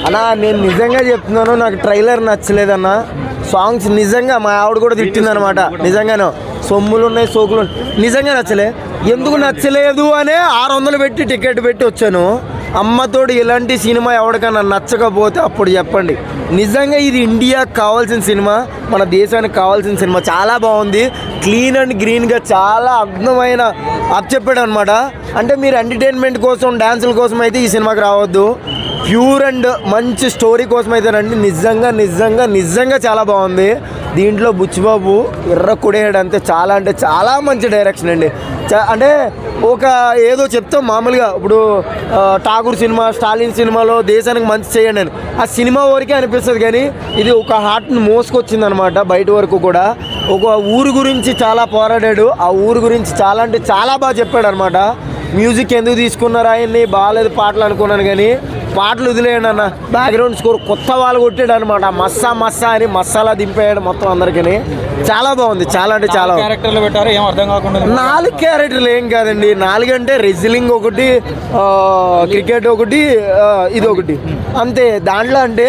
అన్నా నేను నిజంగా చెప్తున్నాను, నాకు ట్రైలర్ నచ్చలేదన్నా. సాంగ్స్ నిజంగా మా ఆవిడ కూడా తిట్టింది అనమాట. నిజంగానే సొమ్ములు ఉన్నాయి, సోకులు నిజంగా నచ్చలే. ఎందుకు నచ్చలేదు అనే 600 పెట్టి టికెట్ పెట్టి వచ్చాను. అమ్మతోడు ఇలాంటి సినిమా ఎవరికైనా నచ్చకపోతే అప్పుడు చెప్పండి. నిజంగా ఇది ఇండియాకి కావాల్సిన సినిమా, మన దేశానికి కావాల్సిన సినిమా. చాలా బాగుంది, క్లీన్ అండ్ గ్రీన్గా చాలా అందమైన చెప్పాడు అనమాట. అంటే మీరు ఎంటర్టైన్మెంట్ కోసం, డ్యాన్సుల కోసం అయితే ఈ సినిమాకి రావద్దు. ప్యూర్ అండ్ మంచి స్టోరీ కోసం అయితే రండి. నిజంగా నిజంగా నిజంగా చాలా బాగుంది. దీంట్లో బుచ్చిబాబు ఎర్ర కొడేయాడు అంతే. చాలా అంటే చాలా మంచి డైరెక్షన్ అండి. అంటే ఒక ఏదో చెప్తాం మామూలుగా, ఇప్పుడు ఠాగూర్ సినిమా, స్టాలిన్ సినిమాలో దేశానికి మంచి చేయండి అని ఆ సినిమా వరకే అనిపిస్తుంది. కానీ ఇది ఒక హార్ట్ని మోసుకొచ్చింది అనమాట బయట వరకు కూడా. ఒక ఊరు గురించి చాలా పోరాడాడు, ఆ ఊరు గురించి చాలా అంటే చాలా బాగా చెప్పాడు అనమాట. మ్యూజిక్ ఎందుకు తీసుకున్నారు ఆయన్ని, బాగాలేదు పాటలు అనుకున్నాను, కానీ పాటలు వదిలేయండి అన్న. బ్యాక్గ్రౌండ్ స్కోర్ కొత్త వాళ్ళు కొట్టాడు అనమాట. మస్సా మస్సా అని మసాలా దింపేయాడు మొత్తం అందరికీ. చాలా బాగుంది, చాలా అంటే చాలా. 4 క్యారెక్టర్లు ఏం కాదండి. 4 అంటే రెజ్లింగ్ ఒకటి, క్రికెట్ ఒకటి, ఇది ఒకటి అంతే. దాంట్లో అంటే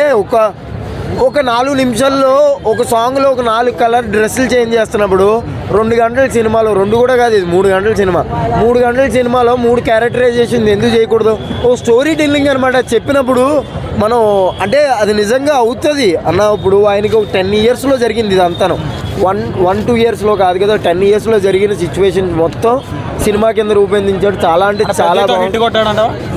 ఒక 4 నిమిషాల్లో ఒక సాంగ్లో ఒక 4 కలర్ డ్రెస్సులు చేంజ్ చేస్తున్నప్పుడు 2 గంటల సినిమాలో, 2 కూడా కాదు ఇది 3 గంటల సినిమా, 3 గంటల సినిమాలో 3 క్యారెక్టరైజేషన్ ఎందుకు చేయకూడదు? ఓ స్టోరీ టెల్లింగ్ అనమాట. చెప్పినప్పుడు మనం అంటే అది నిజంగా అవుతుంది అన్న. ఇప్పుడు ఆయనకి ఒక 10 ఇయర్స్లో జరిగింది ఇది అంతాను. 1-2 ఇయర్స్లో కాదు కదా, 10 ఇయర్స్లో జరిగిన సిచ్యువేషన్ మొత్తం సినిమా కింద రూపొందించాడు. చాలా అంటే చాలా బాగుంది.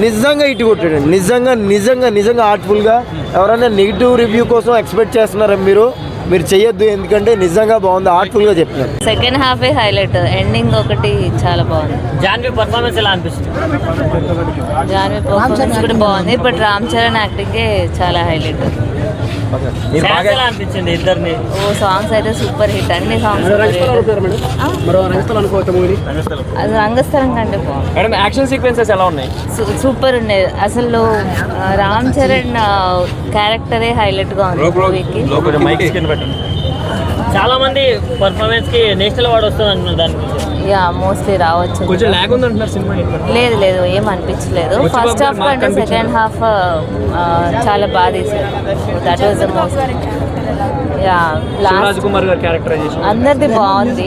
నిజంగా ఇటు కొట్టాడు. నిజంగా నిజంగా నిజంగా ఆర్ట్ఫుల్గా. ఎవరైనా నెగిటివ్ రివ్యూ కోసం ఎక్స్పెక్ట్ చేస్తున్నారా మీరు చెయ్యొద్దు, ఎందుకంటే నిజంగా బాగుంది, ఆర్ట్ఫుల్గా చెప్పినారు. సెకండ్ హాఫ్ హైలైట్, ఎండింగ్ ఒకటి చాలా బాగుంది. జాన్వీ పర్ఫార్మెన్స్ ఎలా అనిపిస్తుంది? జాన్వీ పర్ఫార్మెన్స్ కూడా బాగుంది, బట్ రామ్ చరణ్ యాక్టింగే చాలా హైలైట్. అనిపించింది ఇద్దరిని. ఓ సాంగ్స్ అయితే సూపర్ హిట్, అన్ని సాంగ్స్. అది రంగస్థలం కంటే బాగుంది. యాక్షన్ సీక్వెన్సెస్ ఎలా ఉన్నాయి? సూపర్ ఉండేది అసలు. రామ్ చరణ్ క్యారెక్టరే హైలైట్ గా ఉంది మూవీకి. చాలా మంది పర్ఫార్మెన్స్ కి నేషనల్ అవార్డు వస్తుంది అంటున్నారు. దానికి యా మోస్ట్లీ రావచ్చు. కొంచెం లాగ్ ఉంది అంటున్నారు సినిమా. లేదు ఏం అనిపించలేదు. ఫస్ట్ హాఫ్ కంటే సెకండ్ హాఫ్ చాలా బాగా తీశారు. That was the most. Yeah Raj Kumar గారి క్యారెక్టరైజేషన్ అందరిది బాగుంది.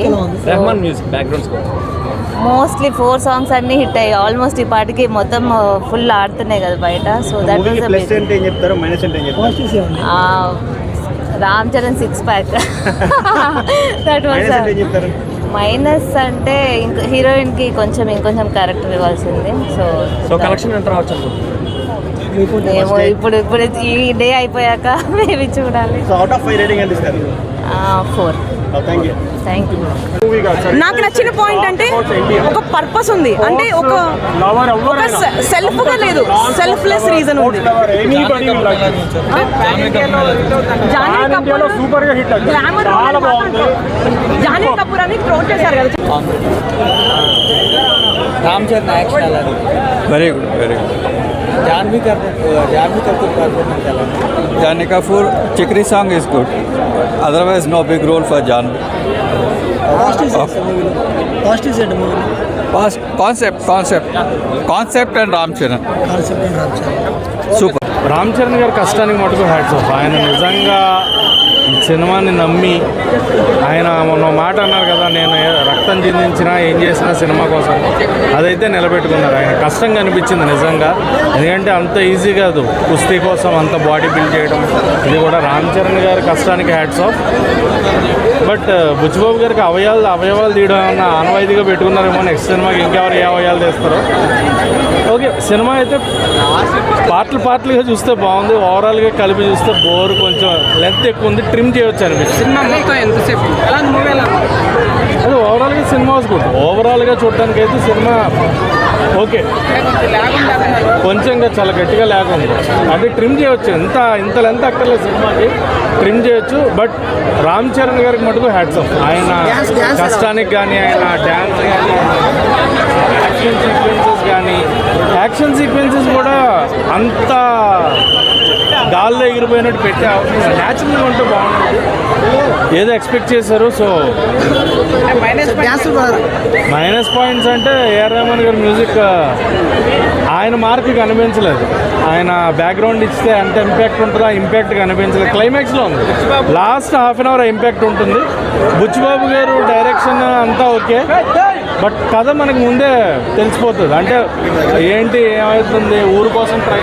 Rahman music background score mostly 4 songs అన్ని హిట్ అయ్యాయి. ఆల్మోస్ట్ ఈ పాటికి మొత్తం ఫుల్ ఆడుతున్నాయి కదా బయట. So that was Ram Charan 6 pack. That was minus అంటే ఇంకా హీరోయిన్ కి ఇంకొంచెం క్యారెక్టర్ ఇవ్వాల్సింది. సో కలెక్షన్ ఎంత రావచ్చు? ఏమో ఇప్పుడు ఈ డే అయిపోయాక మేబీ చూడాలి. 4. Thank you. నాకు నచ్చిన పాయింట్ అంటే ఒక పర్పస్ ఉంది, అంటే ఒక సెల్ఫ్ గా లేదు, సెల్ఫ్లెస్ రీజన్ ఉంది. జాహ్నవి కపూర్ అని ట్రోల్ చేశారు కదా. Ram Charan action very good. Janhvi Kapoor performance ఎలా? Janhvi Kapoor Chikri song is good. Otherwise no big role for Janhvi. Concept and Ram Charan. Super. Ram Charan గారి కష్టానికి మటుకు హ్యాట్స్ ఆఫ్. ఆయన నిజంగా సినిమాని నమ్మి ఆయన మొన్న మాట అన్నారు కదా, నేను రక్తం చిందించినా ఏం చేసినా సినిమా కోసం, అదైతే నిలబెట్టుకున్నారు. ఆయన కష్టం కనిపించింది నిజంగా. ఎందుకంటే అంత ఈజీ కాదు కుస్తీ కోసం అంత బాడీ బిల్డ్ చేయడం. ఇది కూడా రామ్ చరణ్ గారి కష్టానికి హ్యాట్స్ ఆఫ్. బట్ బుచ్చిబాబు గారికి అవయవాలు తీయడం అన్న ఆనవాయితీగా పెట్టుకున్నారేమో. నెక్స్ట్ సినిమాకి ఇంకెవరు ఏ అవయవాలు తీస్తారో. ఓకే, సినిమా అయితే పార్ట్లుగా చూస్తే బాగుంది. ఓవరాల్గా కలిపి చూస్తే బోర్, కొంచెం లెంత్ ఎక్కువ ఉంది, ట్రిమ్ చేయవచ్చు అనిపిస్తుంది. అది ఓవరాల్గా సినిమా గుడ్. ఓవరాల్గా చూడటానికి అయితే సినిమా ఓకే, కొంచెం ఇంకా చాలా గట్టిగా లేకుండా అది ట్రిమ్ చేయవచ్చు. ఇంత లెంత్ అక్కర్లేదు సినిమాకి, ట్రిమ్ చేయొచ్చు. బట్ రామ్ చరణ్ గారికి మటుకు హ్యాట్స్ ఆఫ్. ఆయన కష్టానికి కానీ, ఆయన డ్యాన్స్ కానీ, యాక్షన్ సీక్వెన్సెస్ కూడా అంత గాల్లో ఎగిరిపోయినట్టు పెట్టే న్యాచురల్గా ఉంటే బాగుంటుంది. ఏదో ఎక్స్పెక్ట్ చేశారు. సో మైనస్ పాయింట్స్ అంటే ఏఆర్ రెహమాన్ గారి మ్యూజిక్, ఆయన ఆయన మార్క్ కనిపించలేదు. ఆయన బ్యాక్గ్రౌండ్ ఇస్తే అంత ఇంపాక్ట్ ఉంటుందో ఆ ఇంపాక్ట్ కనిపించలేదు. క్లైమాక్స్లో ఉంది, last half an hour impact ఉంటుంది. బుచ్చిబాబు గారు డైరెక్షన్ అంతా ఓకే, బట్ కథ మనకు ముందే తెలిసిపోతుంది. అంటే ఏంటి ఏమవుతుంది, ఊరు కోసం ట్రై